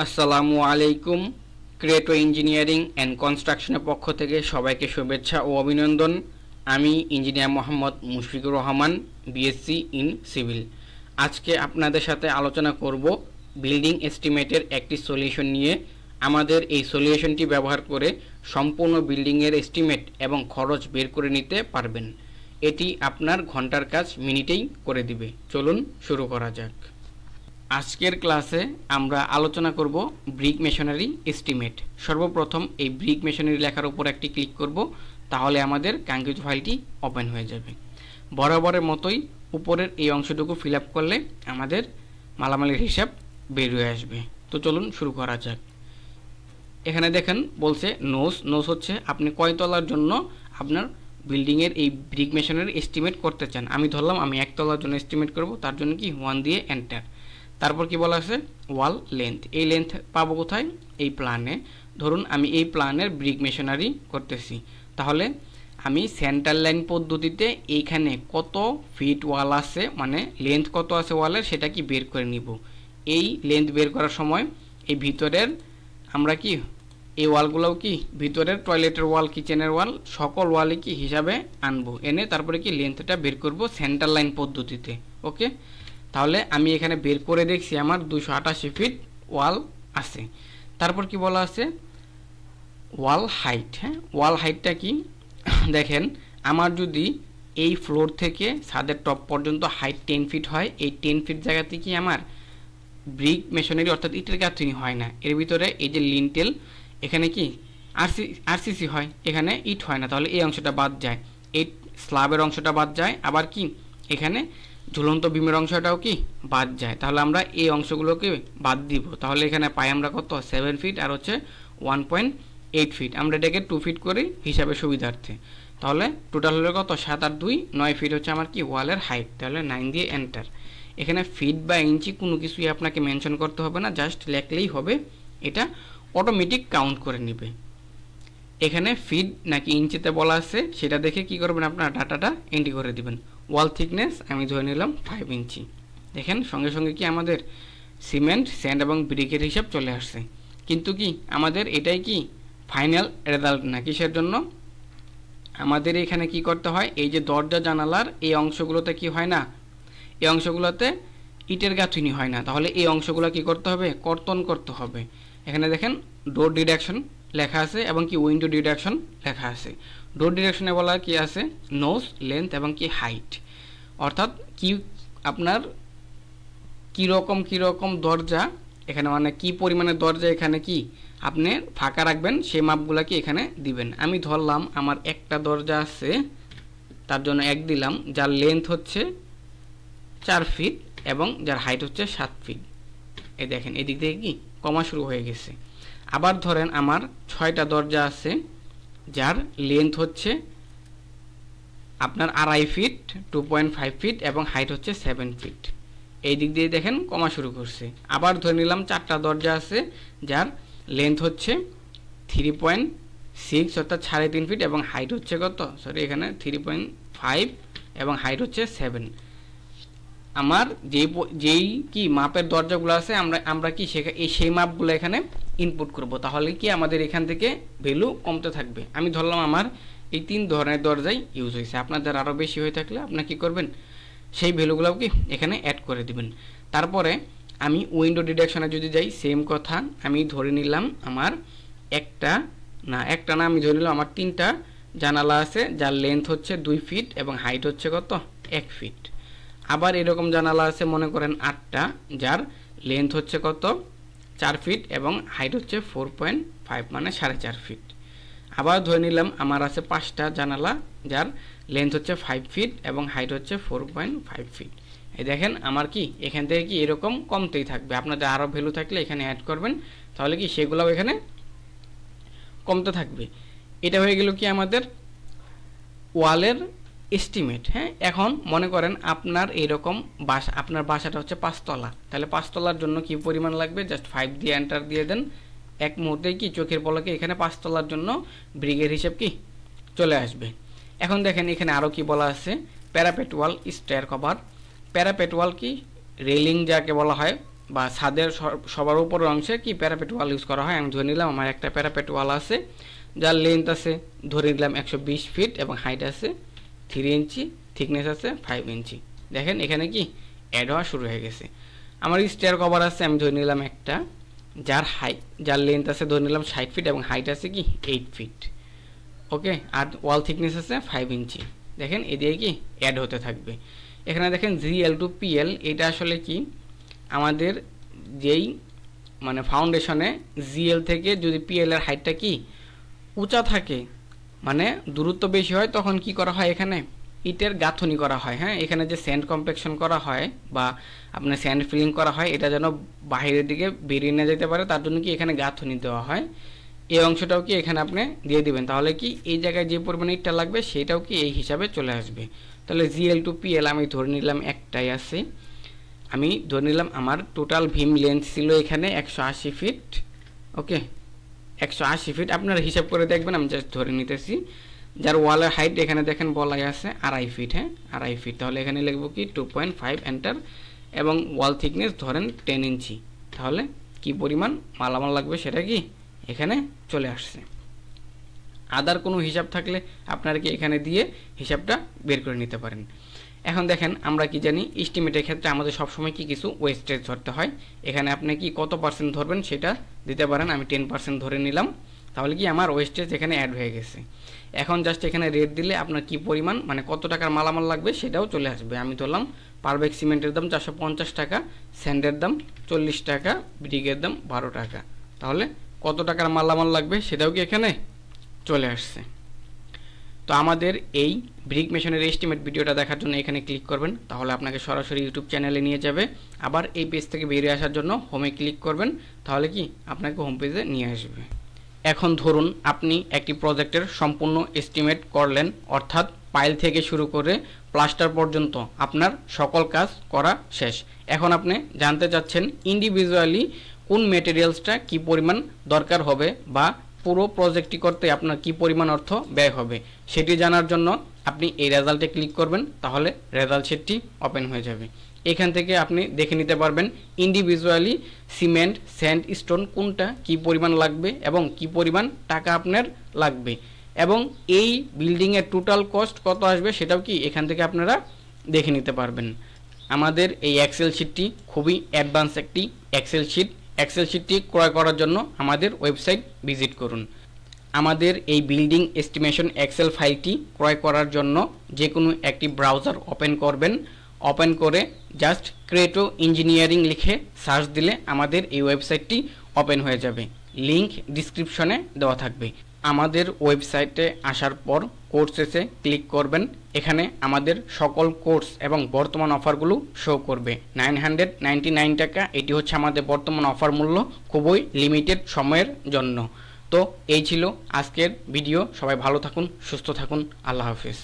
আসসালামু আলাইকুম। ক্রিয়েটো engineering and কনস্ট্রাকশনের পক্ষ থেকে সবাইকে শুভেচ্ছা ও অভিনন্দন। আমি engineer Mohammad Mushfiqur Rahman, BSc in civil. আজকে আপনাদের সাথে আলোচনা করব বিল্ডিং এস্টিমেটের একটি সলিউশন নিয়ে। আমাদের এই সলিউশনটি ব্যবহার করে সম্পূর্ণ বিল্ডিংয়ের এস্টিমেট এবং খরচ বের করে নিতে পারবেন। এটি আপনার ঘন্টার কাজ মিনিটেই করে দিবে। চলুন শুরু করা যাক। আজকের ক্লাসে আমরা আলোচনা করব ব্রিক মেশনারি এস্টিমেট। সর্বপ্রথম এই ব্রিক মেশনারি লেখার উপর একটি ক্লিক করব, তাহলে আমাদের কাঙ্ক্ষিত ফাইলটি ওপেন হয়ে যাবে। বরাবরের মতোই উপরের এই অংশটুকু ফিল আপ করলে আমাদের মালামালের হিসাব বের হয়ে আসবে। তো চলুন শুরু করা যাক। এখানে দেখেন বলছে নোস হচ্ছে আপনি কয় তলার জন্য আপনার বিল্ডিংয়ের এই ব্রিক মেশনারি এস্টিমেট করতে চান। আমি ধরলাম আমি একতলার জন্য এস্টিমেট করব, তার জন্য কি 1 দিয়ে এন্টার। তারপর কি বলা আছে ওয়াল লেন্থ। এই লেন্থ পাবো কোথায়? এই প্ল্যানে। ধরুন আমি এই প্ল্যানের ব্রিক মেশনারি করতেছি, তাহলে আমি সেন্টার লাইন পদ্ধতিতে এইখানে কত ফিট ওয়াল আছে, মানে লেন্থ কত আছে ওয়ালের, সেটা কি বের করে নিব। এই লেন্থ বের করার সময় এই ভিতরের আমরা কি এই ওয়ালগুলোও কি ভিতরের টয়লেটের ওয়াল, কিচেনের ওয়াল, সকল ওয়ালে কি হিসাবে আনবো, এনে তারপরে কি লেন্থটা বের করব সেন্টার লাইন পদ্ধতিতে। ওকে, তাহলে আমি এখানে বের করে দেখছি আমার 288 ফিট ওয়াল আছে। তারপর কি বলা আছে ওয়াল হাইট। হ্যাঁ, ওয়াল হাইটটা কি দেখেন, আমার যদি এই ফ্লোর থেকে ছাদের টপ পর্যন্ত হাইট 10 ফিট হয়, এই 10 ফিট জায়গাতে কি আমার ব্রিক মেশনারি অর্থাৎ ইটের গাঁথনি হয় না। এর ভিতরে এই যে লিন্টেল, এখানে কি আরসিসি হয়, এখানে ইট হয় না, তাহলে এই অংশটা বাদ যায়, এই স্ল্যাবের অংশটা বাদ যায়, আবার কি এখানে ঝুলন্ত বিমের অংশটাও কি বাদ যায়। তাহলে আমরা এই অংশগুলোকে বাদ দিব, তাহলে এখানে পাই আমরা কত 7 ফিট আর হচ্ছে 1.8 ফিট। আমরা এটাকে 2 ফিট করি হিসাবে সুবিধার্থে। তাহলে টোটাল হলো কত 7 আর 2 9 ফিট হচ্ছে আমার কি ওয়ালের হাইট। তাহলে 9 দিয়ে এন্টার। এখানে ফিট বা ইঞ্চি কোনো কিছুই আপনাকে মেনশন করতে হবে না, জাস্ট লেখলেই হবে, এটা অটোমেটিক কাউন্ট করে নেবে। এখানে ফিট নাকি ইঞ্চিতে বলা আছে সেটা দেখে কি করবেন, আপনার ডাটাটা এন্ট্রি করে দিবেন। ওয়াল থিকনেস আমি ধরে নিলাম 5 ইঞ্চি। দেখেন সঙ্গে সঙ্গে কি আমাদের সিমেন্ট, স্যান্ড এবং ব্রিকের হিসাব চলে আসছে। কিন্তু কি আমাদের এটাই কি ফাইনাল রেজাল্ট না। কিসের জন্য? আমাদের এখানে কি করতে হয়, এই যে দরজা জানালার এই অংশগুলোতে কি হয় না, এই অংশগুলোতে ইটের গাঁথনি হয় না, তাহলে এই অংশগুলো কি করতে হবে, কর্তন করতে হবে। এখানে দেখেন ডোর ডিডাকশন লেখা আছে এবং কি উইন্ডো ডিডাকশন লেখা আছে। ডোর ডিডাকশনে বলা কি আছে নোজ, লেন্থ এবং কি হাইট, অর্থাৎ কি আপনার কীরকম দরজা এখানে, মানে কি পরিমাণের দরজা এখানে কি আপনি ফাঁকা রাখবেন সেই মাপগুলো কি এখানে দিবেন। আমি ধরলাম আমার একটা দরজা আছে, তার জন্য 1 দিলাম, যার লেন্থ হচ্ছে 4 ফিট এবং যার হাইট হচ্ছে 7 ফিট। এই দেখেন এদিক থেকে কি কমা শুরু হয়ে গেছে। আবার ধরেন আমার 6টা দরজা আছে, যার লেন্থ হচ্ছে আপনার 2.5 ফিট, 2.5 ফিট এবং হাইট হচ্ছে 7 ফিট। এই দিক দিয়ে দেখেন কমা শুরু করছে। আবার ধরে নিলাম 4টা দরজা আছে, যার লেন্থ হচ্ছে 3.6 অর্থাৎ 3.5 ফিট এবং হাইট হচ্ছে কত, সরি এখানে 3.5 এবং হাইট হচ্ছে 7। আমার যেই কি মাপের দরজাগুলো আছে আমরা কি সেই মাপগুলো এখানে ইনপুট করব, তাহলে কি আমাদের এখান থেকে ভ্যালু কমতে থাকবে। আমি ধরলাম আমার এই 3 ধরনের দরজাই ইউজ হয়েছে, আপনাদের আরও বেশি হয়ে থাকলে আপনারা কি করবেন, সেই ভ্যালুগুলো কি এখানে অ্যাড করে দিবেন। তারপরে আমি উইন্ডো ডিডাকশনে যদি যাই, সেম কথা, আমি ধরে নিলাম আমার একটা না আমি ধরে নিলাম আমার 3টা জানালা আছে, যার লেন্থ হচ্ছে 2 ফিট এবং হাইট হচ্ছে কত 1 ফিট। আবার এরকম জানালা আছে মনে করেন 8টা, যার লেন্থ হচ্ছে কত 4 ফিট এবং হাইট হচ্ছে 4.5 মানে 4.5 ফিট। আবার ধরে নিলাম আমার আছে 5টা জানালা, যার লেন্থ হচ্ছে 5 ফিট এবং হাইট হচ্ছে 4.5 ফিট। এই দেখেন আমার কি এখান থেকে কি এরকম কমতেই থাকবে। আপনাদের আরও ভ্যালু থাকলে এখানে অ্যাড করবেন, তাহলে কি সেগুলোও এখানে কমতে থাকবে। এটা হয়ে গেল কি আমাদের ওয়ালের এস্টিমেট। হ্যাঁ, এখন মনে করেন আপনার এইরকম বাসা, আপনার বাসাটা হচ্ছে 5 তলা, তাহলে 5 তলার জন্য কি পরিমাণ লাগবে, জাস্ট 5 দিয়ে এন্টার দিয়ে দেন, এক মুহূর্তেই কি চোখের পলকে এখানে 5 তলার জন্য ব্রিগের হিসেব কি চলে আসবে। এখন দেখেন এখানে আরও কি বলা আছে, প্যারাপেট ওয়াল, স্টেয়ার কভার। প্যারাপেট ওয়াল কি রেলিং যাকে বলা হয়, বা ছাদের সবার উপরের অংশে কি প্যারাপেট ওয়াল ইউজ করা হয়। আমি ধরে নিলাম আমার একটা প্যারাপেট ওয়াল আছে, যার লেন্থ আছে ধরে নিলাম 120 ফিট এবং হাইট আছে 3 ইঞ্চি, থিকনেস আছে 5 ইঞ্চি। দেখেন এখানে কি অ্যাড হওয়া শুরু হয়ে গেছে। আমার স্টেয়ার কভার আছে, আমি ধরে নিলাম একটা, যার লেন্থ আছে ধরে নিলাম 60 ফিট এবং হাইট আছে কি 8 ফিট। ওকে, আর ওয়াল থিকনেস আছে 5 ইঞ্চি। দেখেন এদিকে কি অ্যাড হতে থাকবে। এখানে দেখেন GL to PL, এটা আসলে কি আমাদের যেই মানে ফাউন্ডেশনে GL থেকে যদি PL এর হাইটটা কি উঁচা থাকে, মানে দূরত্ব বেশি হয়, তখন কি করা হয় এখানে ইটের গাঁথনি করা হয়। হ্যাঁ, এখানে যে স্যান্ড কম্প্যাকশন করা হয় বা আপনার স্যান্ড ফিলিং করা হয়, এটা যেন বাইরের দিকে বেরিয়ে না যেতে পারে, তার জন্য কি এখানে গাঁথনি দেওয়া হয়। এই অংশটাও কি এখানে আপনি দিয়ে দিবেন, তাহলে কি এই জায়গায় যে পরিমাণে ইটটা লাগবে সেটাও কি এই হিসাবে চলে আসবে। তাহলে GL to PL আমি ধরে নিলাম একটাই আছে, আমি ধরে নিলাম আমার টোটাল ভীম লেন্থ ছিল এখানে 180 ফিট। ওকে, 180 ফিট আপনারা হিসাব করে দেখবেন, আমি জাস্ট ধরে নিতেছি। যার ওয়ালের হাইট এখানে দেখেন বলাই আছে 2.5 ফিট। হ্যাঁ, 2.5 ফিট, তাহলে এখানে লিখব কি 2.5 এন্টার, এবং ওয়াল থিকনেস ধরেন 10 ইঞ্চি। তাহলে কি পরিমাণ মালামাল লাগবে সেটা কি এখানে চলে আসছে। আদার কোনো হিসাব থাকলে আপনারা কি এখানে দিয়ে হিসাবটা বের করে নিতে পারেন। এখন দেখেন আমরা কি জানি, এস্টিমেটের ক্ষেত্রে আমাদের সবসময় কি কিছু ওয়েস্টেজ ধরতে হয়। এখানে আপনি কি কত পার্সেন্ট ধরবেন সেটা দিতে পারেন, আমি 10% ধরে নিলাম। তাহলে কি আমার ওয়েস্টেজ এখানে অ্যাড হয়ে গেছে। এখন জাস্ট এখানে রেট দিলে আপনার কি পরিমাণ মানে কত টাকার মালামাল লাগবে সেটাও চলে আসবে। আমি ধরলাম পার ব্যাগ সিমেন্টের দাম 450 টাকা, স্যান্ডের দাম 40 টাকা, ব্রিকের দাম 12 টাকা। তাহলে কত টাকার মালামাল লাগবে সেটাও কি এখানে চলে আসছে। তো আমাদের এই ব্রিক মেশিনের এস্টিমেট ভিডিওটা দেখার জন্য এখানে ক্লিক করবেন, তাহলে আপনাকে সরাসরি ইউটিউব চ্যানেলে নিয়ে যাবে। আবার এই পেজ থেকে বেরিয়ে আসার জন্য হোমে ক্লিক করবেন, তাহলে কি আপনাকে হোম পেজে নিয়ে আসবে। এখন ধরুন আপনি একটি প্রজেক্টের সম্পূর্ণ এস্টিমেট করলেন, অর্থাৎ পাইল থেকে শুরু করে প্লাস্টার পর্যন্ত আপনার সকল কাজ করা শেষ। এখন আপনি জানতে চাচ্ছেন ইন্ডিভিজুয়ালি কোন মেটেরিয়ালসটা কি পরিমাণ দরকার হবে বা পুরো প্রজেক্টটি করতে আপনার কি পরিমাণ অর্থ ব্যয় হবে, সেটি জানার জন্য আপনি এই রেজাল্টে ক্লিক করবেন, তাহলে রেজাল্ট শিটটি ওপেন হয়ে যাবে। এখান থেকে আপনি দেখে নিতে পারবেন ইন্ডিভিজুয়ালি সিমেন্ট, স্যান্ড, স্টোন কোনটা কি পরিমাণ লাগবে এবং কি পরিমাণ টাকা আপনার লাগবে, এবং এই বিল্ডিংয়ের টোটাল কস্ট কত আসবে সেটাও কি এখান থেকে আপনারা দেখে নিতে পারবেন। আমাদের এই এক্সেল শিটটি খুবই অ্যাডভান্স একটি এক্সেল শিট। এক্সেল শিটটি ক্রয় করার জন্য আমাদের ওয়েবসাইট ভিজিট করুন। আমাদের এই বিল্ডিং এস্টিমেশন এক্সেল ফাইলটি ক্রয় করার জন্য যে কোনো একটি ব্রাউজার ওপেন করবেন। ওপেন করে জাস্ট ক্রেটো ইঞ্জিনিয়ারিং লিখে সার্চ দিলে আমাদের এই ওয়েবসাইটটি ওপেন হয়ে যাবে। লিংক ডিসক্রিপশনে দেওয়া থাকবে। আমাদের ওয়েবসাইটে আসার পর কোর্সেসে ক্লিক করবেন। এখানে আমাদের সকল কোর্স এবং বর্তমান অফারগুলো শো করবে। 999 টাকা, এটি হচ্ছে আমাদের বর্তমান অফার মূল্য, খুবই লিমিটেড সময়ের জন্য। তো এই ছিল আজকের ভিডিও। সবাই ভালো থাকুন, সুস্থ থাকুন, আল্লাহ হাফেজ।